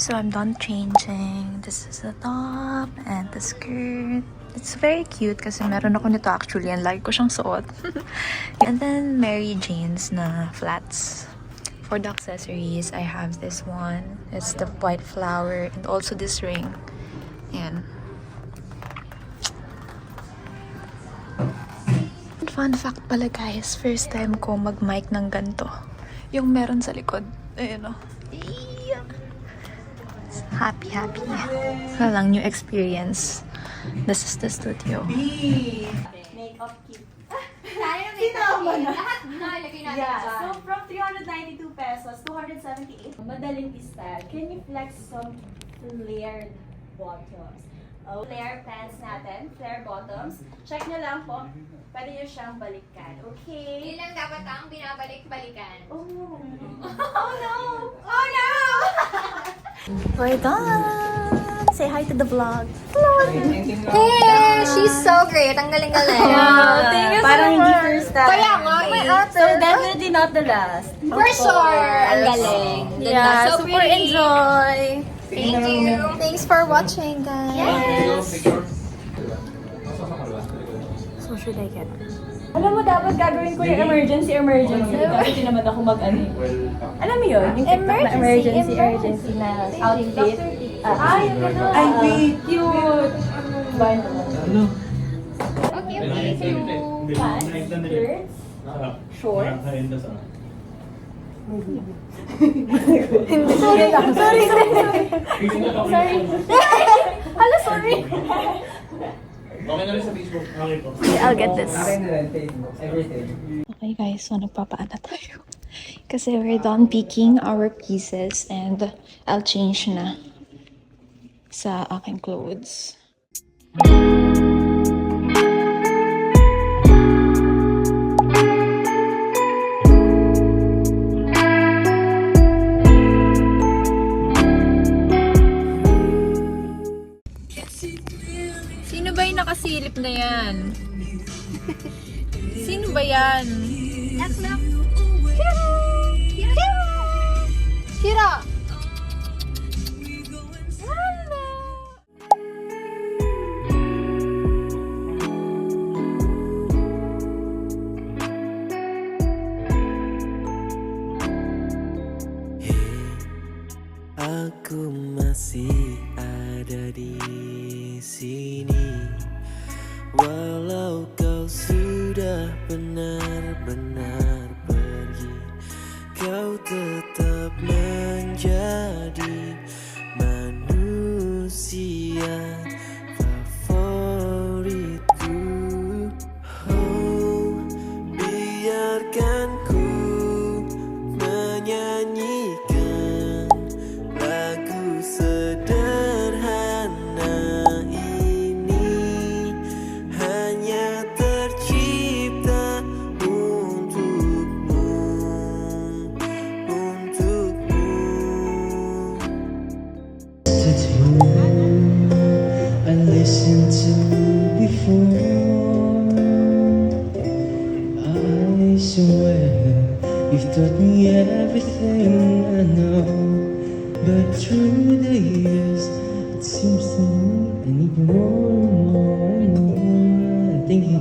So I'm done changing. This is the top and the skirt. It's very cute kasi meron ako nito actually and lagi ko siyang suot. And then Mary Jane's na flats. For the accessories, I have this one. It's the white flower and also this ring. Ayan. Fun fact pala guys, first time ko mag-mic ng ganito. Yung meron sa likod. Ayun o. Happy. Wala lang, new experience. This is the studio. Makeup kit. Sinama na. Lahat nalagay natin Yeah, dyan. so from 392 pesos, 278. Madaling style. Can you flex some flared bottoms? Oh, flare pants natin, flare bottoms. Check nyo lang po. Pwede nyo siyang balikan. Okay? Yun lang dapat ang binabalik-balikan. Oh. Oh no! Oh no! We're done! Say hi to the vlog. Hey! She's so great! Ang galing-galing. Thank you Parang so hindi much. first time. Kaya nga, So definitely not the last. for sure! Ang galing. Yeah, So super pretty. enjoy! Thank you. Thanks for watching, guys. Yes! So should I get? Alam mo, dapat gagawin ko yung emergency. Kasi naman ako mag-ano. Alam mo yun? Yung TikTok na emergency na outfit. Ay, gano'n. Ay, wait. Cute. Bye. Okay, thank you. Pants, skirts, shorts. Sorry. Hala, sorry. Okay na rin sa Facebook. Okay po. Okay, I'll get this. Everything. Okay guys, so nagpapaana tayo. Kasi we're done picking our pieces and I'll change na sa aking clothes. Sino ba yung nakasilip na yan? Sino ba yan? Shira! Aku masih ada di sini, walau kau sudah benar-benar pergi. Kau tetap menjadi manusia favoritku. Oh, biarkan ku menyanyikan lagu sederhana ini, hanya tercipta untukmu, untukmu. I listened to before. I swear you've taught me everything I know. But through the years, it seems to me I need more and more. Thank you.